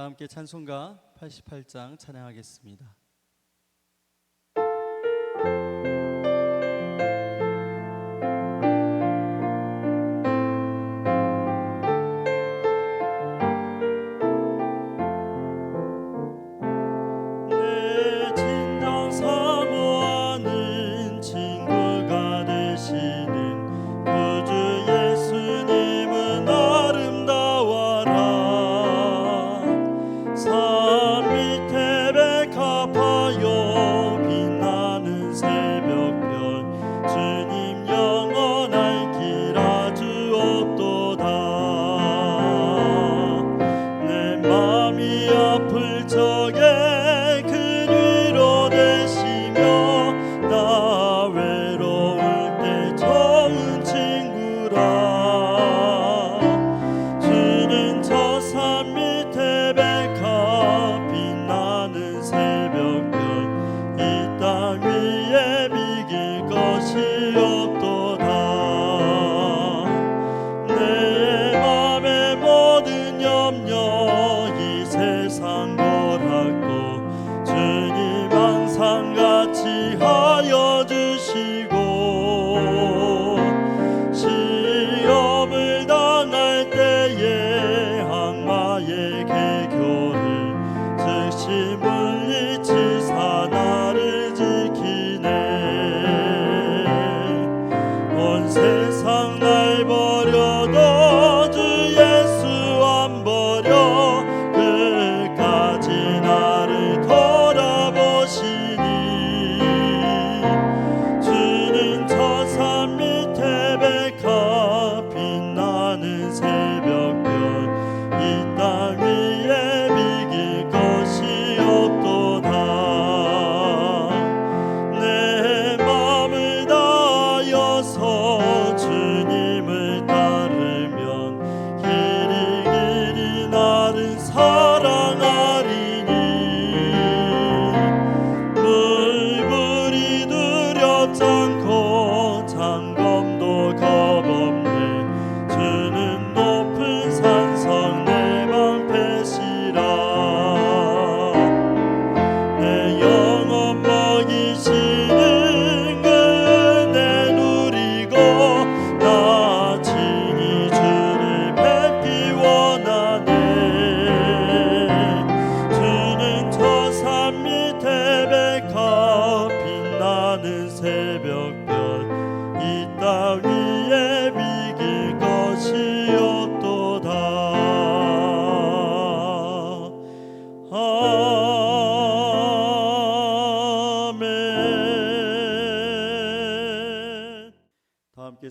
다 함께 찬송가 88장 찬양하겠습니다.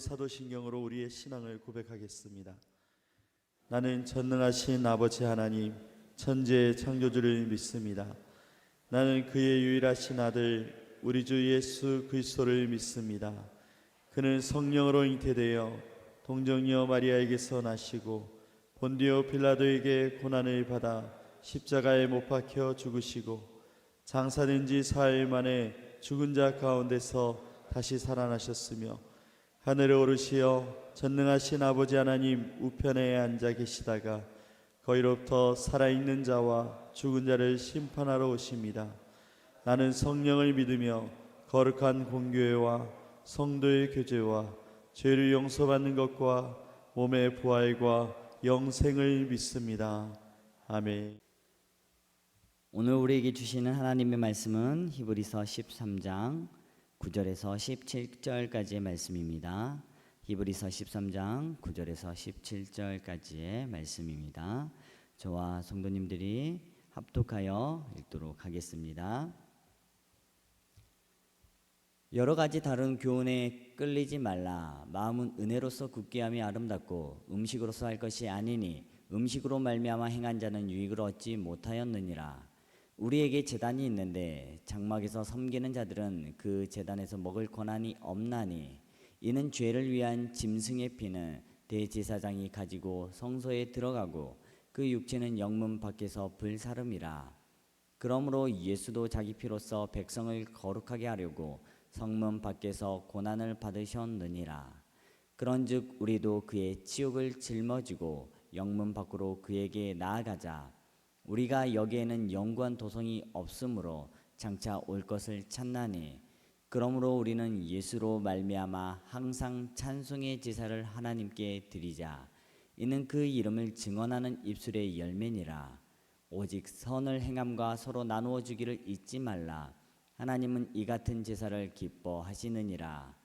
사도신경으로 우리의 신앙을 고백하겠습니다. 나는 전능하신 아버지 하나님 천지의 창조주를 믿습니다. 나는 그의 유일하신 아들 우리 주 예수 그리스도를 믿습니다. 그는 성령으로 잉태되어 동정녀 마리아에게서 나시고 본디오 빌라도에게 고난을 받아 십자가에 못 박혀 죽으시고 장사된 지 사흘 만에 죽은 자 가운데서 다시 살아나셨으며 하늘에 오르시어 전능하신 아버지 하나님 우편에 앉아 계시다가 거기로부터 살아있는 자와 죽은 자를 심판하러 오십니다. 나는 성령을 믿으며 거룩한 공교회와 성도의 교제와 죄를 용서받는 것과 몸의 부활과 영생을 믿습니다. 아멘. 오늘 우리에게 주시는 하나님의 말씀은 히브리서 13장 9절에서 17절까지의 말씀입니다. 히브리서 13장 9절에서 17절까지의 말씀입니다. 저와 성도님들이 합독하여 읽도록 하겠습니다. 여러 가지 다른 교훈에 끌리지 말라. 마음은 은혜로서 굳게 함이 아름답고 음식으로서 할 것이 아니니 음식으로 말미암아 행한 자는 유익을 얻지 못하였느니라. 우리에게 제단이 있는데 장막에서 섬기는 자들은 그 제단에서 먹을 권한이 없나니 이는 죄를 위한 짐승의 피는 대제사장이 가지고 성소에 들어가고 그 육체는 영문 밖에서 불사름이라. 그러므로 예수도 자기 피로써 백성을 거룩하게 하려고 성문 밖에서 고난을 받으셨느니라. 그런즉 우리도 그의 치욕을 짊어지고 영문 밖으로 그에게 나아가자. 우리가 여기에는 영구한 도성이 없으므로 장차 올 것을 찾나니 그러므로 우리는 예수로 말미암아 항상 찬송의 제사를 하나님께 드리자. 이는 그 이름을 증언하는 입술의 열매니라. 오직 선을 행함과 서로 나누어 주기를 잊지 말라. 하나님은 이 같은 제사를 기뻐하시느니라.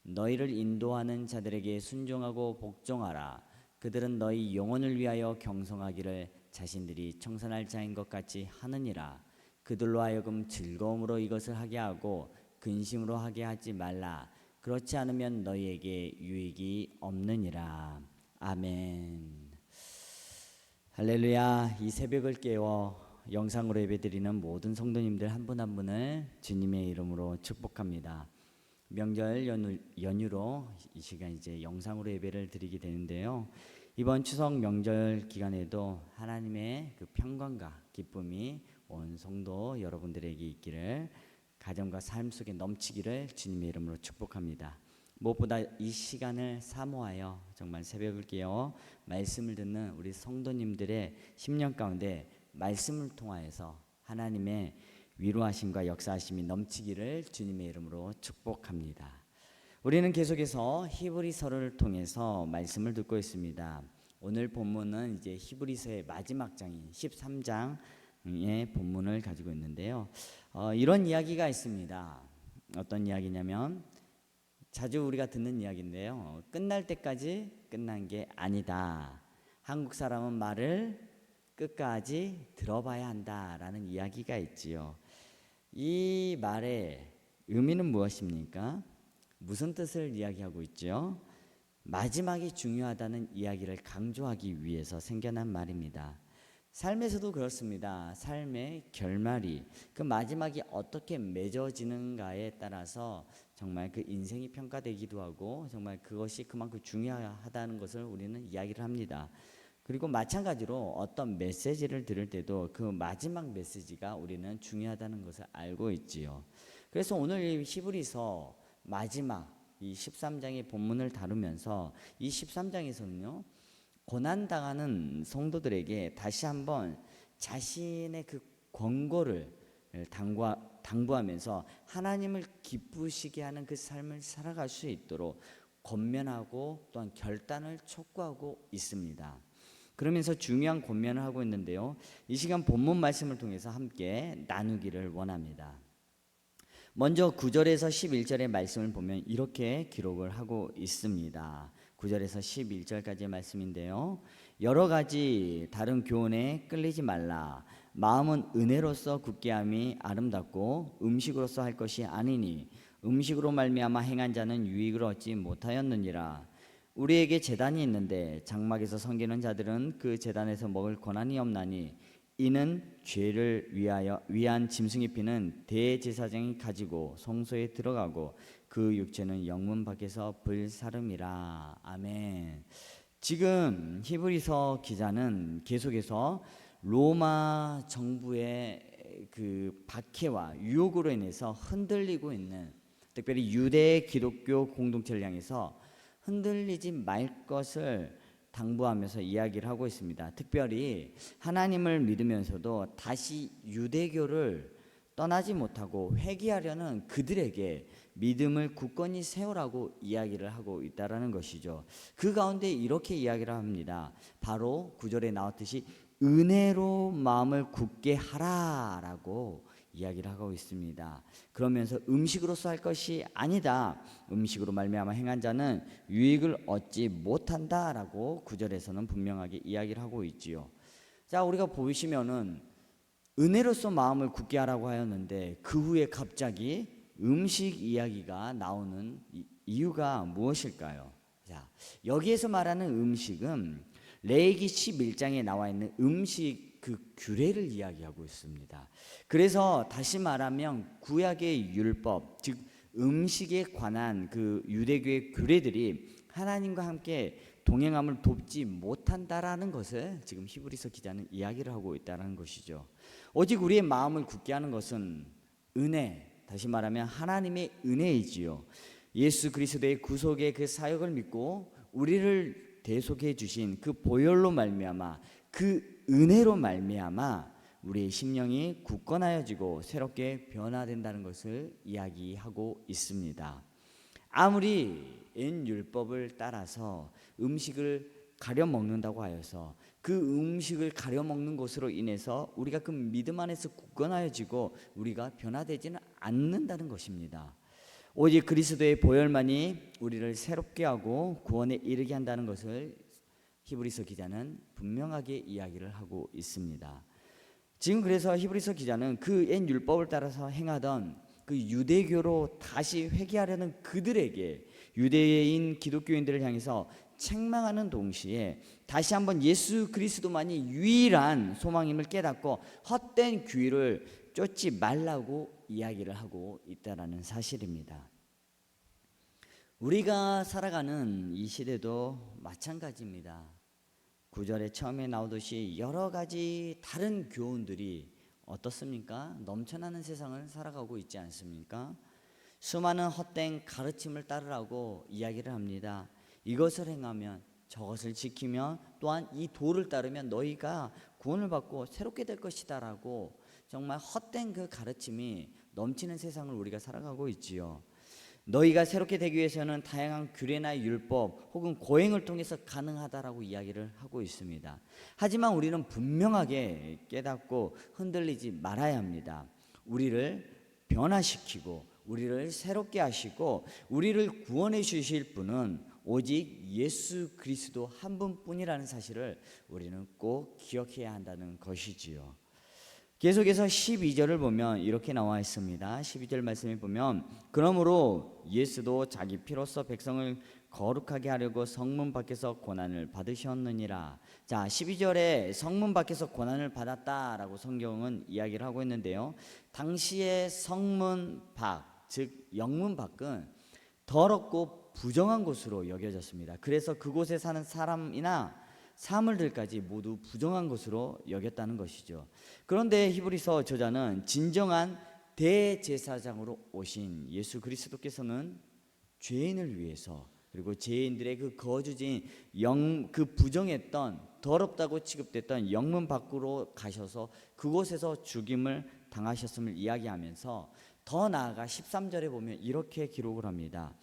너희를 인도하는 자들에게 순종하고 복종하라. 그들은 너희 영혼을 위하여 경성하기를 자신들이 청산할 자인 것 같이 하느니라. 그들로 하여금 즐거움으로 이것을 하게 하고 근심으로 하게 하지 말라. 그렇지 않으면 너희에게 유익이 없느니라. 아멘. 할렐루야. 이 새벽을 깨워 영상으로 예배드리는 모든 성도님들 한 분 한 분을 주님의 이름으로 축복합니다. 명절 연휴로 이 시간 이제 영상으로 예배를 드리게 되는데요. 이번 추석 명절 기간에도 하나님의 그 평강과 기쁨이 온 성도 여러분들에게 있기를, 가정과 삶 속에 넘치기를 주님의 이름으로 축복합니다. 무엇보다 이 시간을 사모하여 정말 새벽을 깨어 말씀을 듣는 우리 성도님들의 심령 가운데 말씀을 통하여서 하나님의 위로하심과 역사하심이 넘치기를 주님의 이름으로 축복합니다. 우리는 계속해서 히브리서를 통해서 말씀을 듣고 있습니다. 오늘 본문은 이제 히브리서의 마지막 장인 13장의 본문을 가지고 있는데요. 이런 이야기가 있습니다. 어떤 이야기냐면 자주 우리가 듣는 이야기인데요. 끝날 때까지 끝난 게 아니다. 한국 사람은 말을 끝까지 들어봐야 한다라는 이야기가 있지요. 이 말의 의미는 무엇입니까? 무슨 뜻을 이야기하고 있죠? 마지막이 중요하다는 이야기를 강조하기 위해서 생겨난 말입니다. 삶에서도 그렇습니다. 삶의 결말이, 그 마지막이 어떻게 맺어지는가에 따라서 정말 그 인생이 평가되기도 하고 정말 그것이 그만큼 중요하다는 것을 우리는 이야기를 합니다. 그리고 마찬가지로 어떤 메시지를 들을 때도 그 마지막 메시지가 우리는 중요하다는 것을 알고 있지요. 그래서 오늘 이 히브리서 마지막 이 13장의 본문을 다루면서 이 13장에서는요, 고난당하는 성도들에게 다시 한번 자신의 그 권고를 당부하면서 하나님을 기쁘시게 하는 그 삶을 살아갈 수 있도록 권면하고 또한 결단을 촉구하고 있습니다. 그러면서 중요한 권면을 하고 있는데요, 이 시간 본문 말씀을 통해서 함께 나누기를 원합니다. 먼저 9절에서 11절의 말씀을 보면 이렇게 기록을 하고 있습니다. 9절에서 11절까지의 말씀인데요, 여러 가지 다른 교훈에 끌리지 말라. 마음은 은혜로서 굳게 함이 아름답고 음식으로서 할 것이 아니니 음식으로 말미암아 행한 자는 유익을 얻지 못하였느니라. 우리에게 제단이 있는데 장막에서 섬기는 자들은 그 제단에서 먹을 권한이 없나니 이는 죄를 위한 짐승의 피는 대제사장이 가지고 성소에 들어가고 그 육체는 영문 밖에서 불사름이라. 아멘. 지금 히브리서 기자는 계속해서 로마 정부의 그 박해와 유혹으로 인해서 흔들리고 있는, 특별히 유대 기독교 공동체를 향해서 흔들리지 말 것을 당부하면서 이야기를 하고 있습니다. 특별히 하나님을 믿으면서도 다시 유대교를 떠나지 못하고 회개하려는 그들에게 믿음을 굳건히 세우라고 이야기를 하고 있다라는 것이죠. 그 가운데 이렇게 이야기를 합니다. 바로 9절에 나왔듯이 은혜로 마음을 굳게 하라라고 이야기를 하고 있습니다. 그러면서 음식으로서 할 것이 아니다. 음식으로 말미암아 행한 자는 유익을 얻지 못한다라고 9절에서는 분명하게 이야기를 하고 있지요. 자, 우리가 보시면은 은혜로서 마음을 굳게 하라고 하였는데 그 후에 갑자기 음식 이야기가 나오는 이유가 무엇일까요? 자, 여기에서 말하는 음식은 레위기 11장에 나와 있는 음식 그 규례를 이야기하고 있습니다. 그래서 다시 말하면 구약의 율법, 즉 음식에 관한 그 유대교의 규례들이 하나님과 함께 동행함을 돕지 못한다라는 것을 지금 히브리서 기자는 이야기를 하고 있다는 것이죠. 오직 우리의 마음을 굳게 하는 것은 은혜, 다시 말하면 하나님의 은혜이지요. 예수 그리스도의 구속의 그 사역을 믿고 우리를 대속해 주신 그 보혈로 말미암아 그 은혜로 말미암아 우리의 심령이 굳건하여지고 새롭게 변화된다는 것을 이야기하고 있습니다. 아무리 율법을 따라서 음식을 가려 먹는다고 하여서 그 음식을 가려 먹는 것으로 인해서 우리가 그 믿음 안에서 굳건하여지고 우리가 변화되지는 않는다는 것입니다. 오직 그리스도의 보혈만이 우리를 새롭게 하고 구원에 이르게 한다는 것을 히브리서 기자는 분명하게 이야기를 하고 있습니다. 지금 그래서 히브리서 기자는 그 옛 율법을 따라서 행하던 그 유대교로 다시 회개하려는 그들에게, 유대인 기독교인들을 향해서 책망하는 동시에 다시 한번 예수 그리스도만이 유일한 소망임을 깨닫고 헛된 규율을 쫓지 말라고 이야기를 하고 있다라는 사실입니다. 우리가 살아가는 이 시대도 마찬가지입니다. 9절에 처음에 나오듯이 여러 가지 다른 교훈들이 어떻습니까? 넘쳐나는 세상을 살아가고 있지 않습니까? 수많은 헛된 가르침을 따르라고 이야기를 합니다. 이것을 행하면, 저것을 지키면, 또한 이 도를 따르면 너희가 구원을 받고 새롭게 될 것이다 라고 정말 헛된 그 가르침이 넘치는 세상을 우리가 살아가고 있지요. 너희가 새롭게 되기 위해서는 다양한 규례나 율법 혹은 고행을 통해서 가능하다라고 이야기를 하고 있습니다. 하지만 우리는 분명하게 깨닫고 흔들리지 말아야 합니다. 우리를 변화시키고 우리를 새롭게 하시고 우리를 구원해 주실 분은 오직 예수 그리스도 한 분뿐이라는 사실을 우리는 꼭 기억해야 한다는 것이지요. 계속해서 12절을 보면 이렇게 나와 있습니다. 12절 말씀에 보면 그러므로 예수도 자기 피로써 백성을 거룩하게 하려고 성문 밖에서 고난을 받으셨느니라. 자, 12절에 성문 밖에서 고난을 받았다라고 성경은 이야기를 하고 있는데요. 당시의 성문 밖, 즉 영문 밖은 더럽고 부정한 곳으로 여겨졌습니다. 그래서 그곳에 사는 사람이나 사물들까지 모두 부정한 것으로 여겼다는 것이죠. 그런데 히브리서 저자는 진정한 대제사장으로 오신 예수 그리스도께서는 죄인을 위해서, 그리고 죄인들의 그 거주지인 그 부정했던 더럽다고 취급됐던 영문 밖으로 가셔서 그곳에서 죽임을 당하셨음을 이야기하면서 더 나아가 13절에 보면 이렇게 기록을 합니다.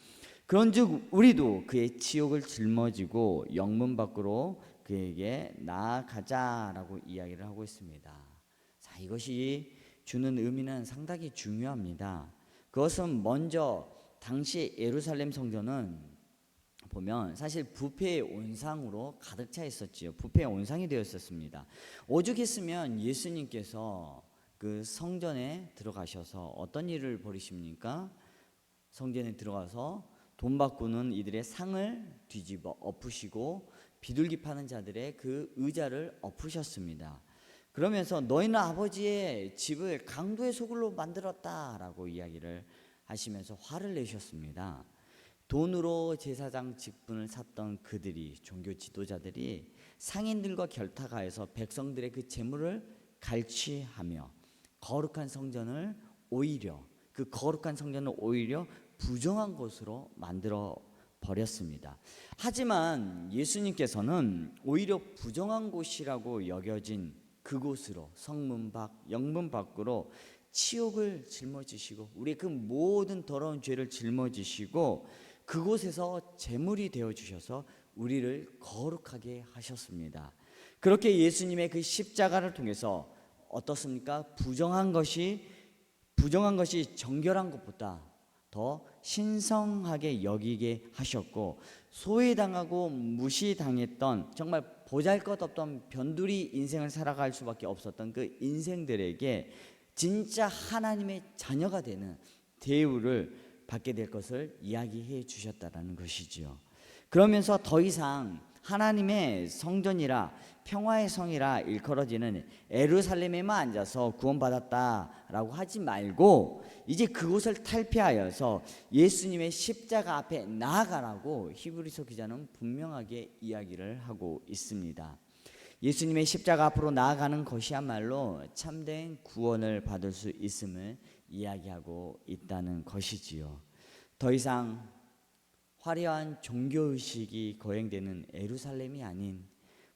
그런즉 우리도 그의 치욕을 짊어지고 영문 밖으로 그에게 나아가자라고 이야기를 하고 있습니다. 자, 이것이 주는 의미는 상당히 중요합니다. 그것은 먼저 당시 예루살렘 성전은 보면 사실 부패의 온상으로 가득 차 있었지요. 부패의 온상이 되어 있었습니다. 오죽했으면 예수님께서 그 성전에 들어가셔서 어떤 일을 벌이십니까? 성전에 들어가서 돈 바꾸는 이들의 상을 뒤집어 엎으시고 비둘기 파는 자들의 그 의자를 엎으셨습니다. 그러면서 너희는 아버지의 집을 강도의 소굴로 만들었다라고 이야기를 하시면서 화를 내셨습니다. 돈으로 제사장 직분을 샀던 그들이, 종교 지도자들이 상인들과 결탁하여서 백성들의 그 재물을 갈취하며 거룩한 성전을 오히려 부정한 곳으로 만들어 버렸습니다. 하지만 예수님께서는 오히려 부정한 곳이라고 여겨진 그곳으로, 성문 밖, 영문 밖으로 치욕을 짊어지시고 우리의 그 모든 더러운 죄를 짊어지시고 그곳에서 제물이 되어 주셔서 우리를 거룩하게 하셨습니다. 그렇게 예수님의 그 십자가를 통해서 어떻습니까? 부정한 것이 정결한 것보다 더 신성하게 여기게 하셨고, 소외당하고 무시당했던 정말 보잘것없던 변두리 인생을 살아갈 수밖에 없었던 그 인생들에게 진짜 하나님의 자녀가 되는 대우를 받게 될 것을 이야기해 주셨다라는 것이지요. 그러면서 더 이상 하나님의 성전이라 평화의 성이라 일컬어지는 예루살렘에만 앉아서 구원받았다라고 하지 말고 이제 그곳을 탈피하여서 예수님의 십자가 앞에 나아가라고 히브리서 기자는 분명하게 이야기를 하고 있습니다. 예수님의 십자가 앞으로 나아가는 것이야말로 참된 구원을 받을 수 있음을 이야기하고 있다는 것이지요. 더 이상 화려한 종교의식이 거행되는 예루살렘이 아닌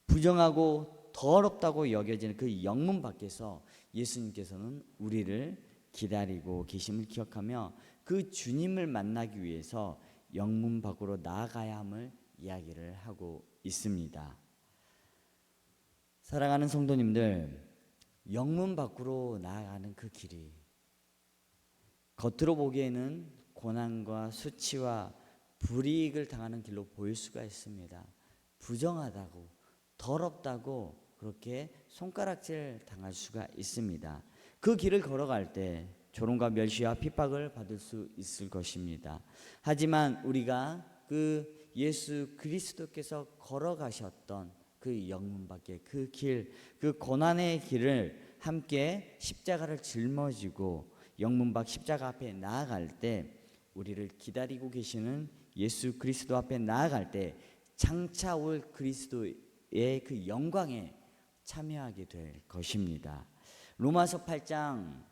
부정하고 더럽다고 여겨지는 그 영문 밖에서 예수님께서는 우리를 기다리고 계심을 기억하며 그 주님을 만나기 위해서 영문 밖으로 나아가야 함을 이야기를 하고 있습니다. 사랑하는 성도님들, 영문 밖으로 나아가는 그 길이 겉으로 보기에는 고난과 수치와 불이익을 당하는 길로 보일 수가 있습니다. 부정하다고, 더럽다고 그렇게 손가락질 당할 수가 있습니다. 그 길을 걸어갈 때 조롱과 멸시와 핍박을 받을 수 있을 것입니다. 하지만 우리가 그 예수 그리스도께서 걸어가셨던 그 영문 밖의 그 길, 그 고난의 길을 함께 십자가를 짊어지고 영문 밖 십자가 앞에 나아갈 때 우리를 기다리고 계시는 예수 그리스도 앞에 나아갈 때 장차 올 그리스도의 그 영광에 참여하게 될 것입니다. 로마서 8장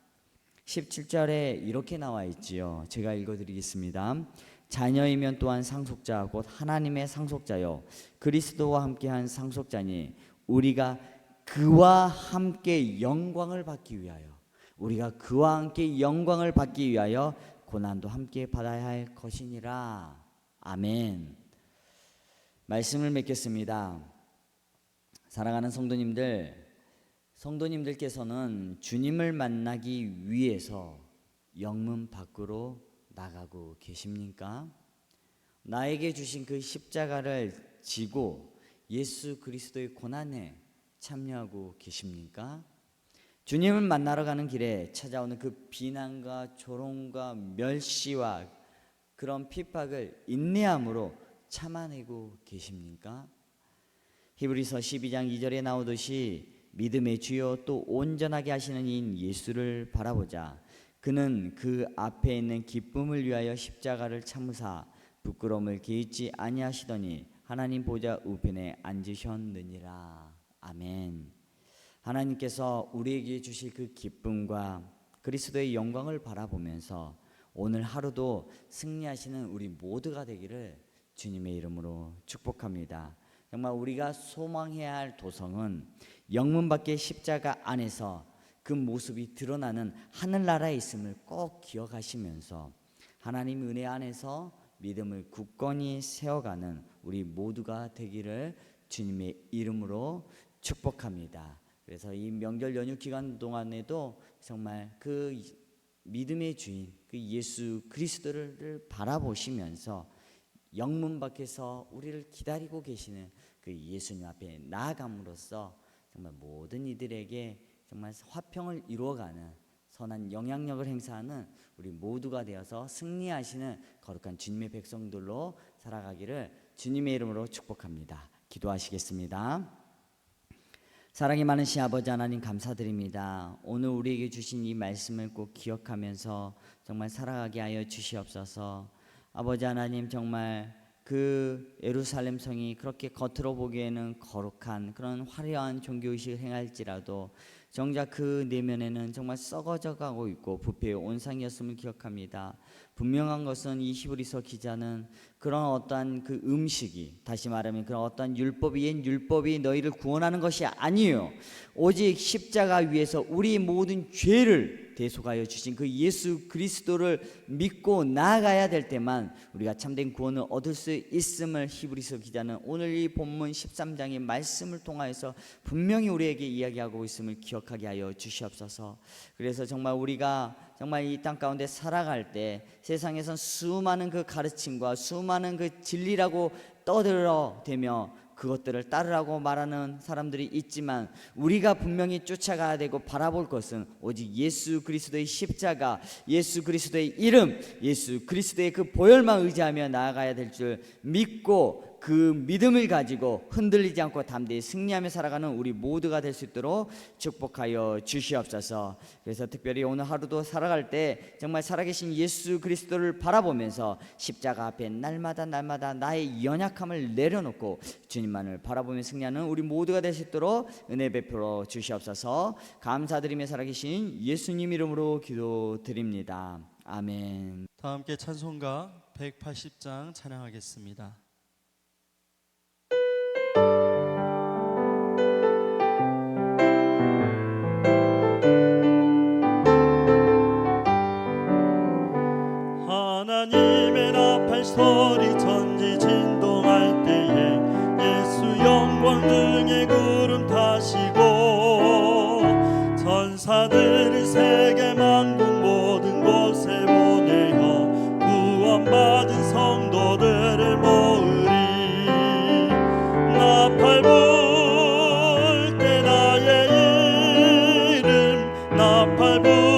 17절에 이렇게 나와 있지요. 제가 읽어드리겠습니다. 자녀이면 또한 상속자 곧 하나님의 상속자요 그리스도와 함께한 상속자니 우리가 그와 함께 영광을 받기 위하여 고난도 함께 받아야 할 것이니라. 아멘. 말씀을 맺겠습니다. 사랑하는 성도님들께서는 주님을 만나기 위해서 영문 밖으로 나가고 계십니까? 나에게 주신 그 십자가를 지고 예수 그리스도의 고난에 참여하고 계십니까? 주님을 만나러 가는 길에 찾아오는 그 비난과 조롱과 멸시와 그런 핍박을 인내함으로 참아내고 계십니까? 히브리서 12장 2절에 나오듯이 믿음의 주요 또 온전하게 하시는 이인 예수를 바라보자. 그는 그 앞에 있는 기쁨을 위하여 십자가를 참으사 부끄러움을 개의치 아니하시더니 하나님 보좌 우편에 앉으셨느니라. 아멘. 하나님께서 우리에게 주실 그 기쁨과 그리스도의 영광을 바라보면서 오늘 하루도 승리하시는 우리 모두가 되기를 주님의 이름으로 축복합니다. 정말 우리가 소망해야 할 도성은 영문 밖의 십자가 안에서 그 모습이 드러나는 하늘나라에 있음을 꼭 기억하시면서 하나님 은혜 안에서 믿음을 굳건히 세워가는 우리 모두가 되기를 주님의 이름으로 축복합니다. 그래서 이 명절 연휴 기간 동안에도 정말 그 믿음의 주인 그 예수 그리스도를 바라보시면서 영문 밖에서 우리를 기다리고 계시는 그 예수님 앞에 나아감으로써 정말 모든 이들에게 정말 화평을 이루어가는 선한 영향력을 행사하는 우리 모두가 되어서 승리하시는 거룩한 주님의 백성들로 살아가기를 주님의 이름으로 축복합니다. 기도하시겠습니다. 사랑이 많으신 아버지 하나님 감사드립니다. 오늘 우리에게 주신 이 말씀을 꼭 기억하면서 정말 살아가게 하여 주시옵소서. 아버지 하나님 정말 그 예루살렘 성이 그렇게 겉으로 보기에는 거룩한 그런 화려한 종교의식을 행할지라도 정작 그 내면에는 정말 썩어져 가고 있고 부패의 온상이었음을 기억합니다. 분명한 것은 이 히브리서 기자는 그런 어떠한 그 음식이 다시 말하면 그런 어떠한 율법이 너희를 구원하는 것이 아니에요. 오직 십자가 위에서 우리 모든 죄를 대속하여 주신 그 예수 그리스도를 믿고 나아가야 될 때만 우리가 참된 구원을 얻을 수 있음을 히브리서 기자는 오늘 이 본문 13장의 말씀을 통하여서 분명히 우리에게 이야기하고 있음을 기억하게 하여 주시옵소서. 그래서 정말 우리가 정말 이 땅 가운데 살아갈 때 세상에선 수많은 그 가르침과 수많은 그 진리라고 떠들어대며 그것들을 따르라고 말하는 사람들이 있지만 우리가 분명히 쫓아가야 되고 바라볼 것은 오직 예수 그리스도의 십자가, 예수 그리스도의 이름, 예수 그리스도의 그 보혈만 의지하며 나아가야 될 줄 믿고 그 믿음을 가지고 흔들리지 않고 담대히 승리하며 살아가는 우리 모두가 될 수 있도록 축복하여 주시옵소서. 그래서 특별히 오늘 하루도 살아갈 때 정말 살아계신 예수 그리스도를 바라보면서 십자가 앞에 날마다 나의 연약함을 내려놓고 주님만을 바라보며 승리하는 우리 모두가 될 수 있도록 은혜 베풀어 주시옵소서. 감사드리며 살아계신 예수님 이름으로 기도드립니다. 아멘. 다 함께 찬송가 180장 찬양하겠습니다. 자들을 세계 만국 모든 곳에 보내어 구원받은 성도들을 모으리. 나팔 불 때 나의 이름 나팔 불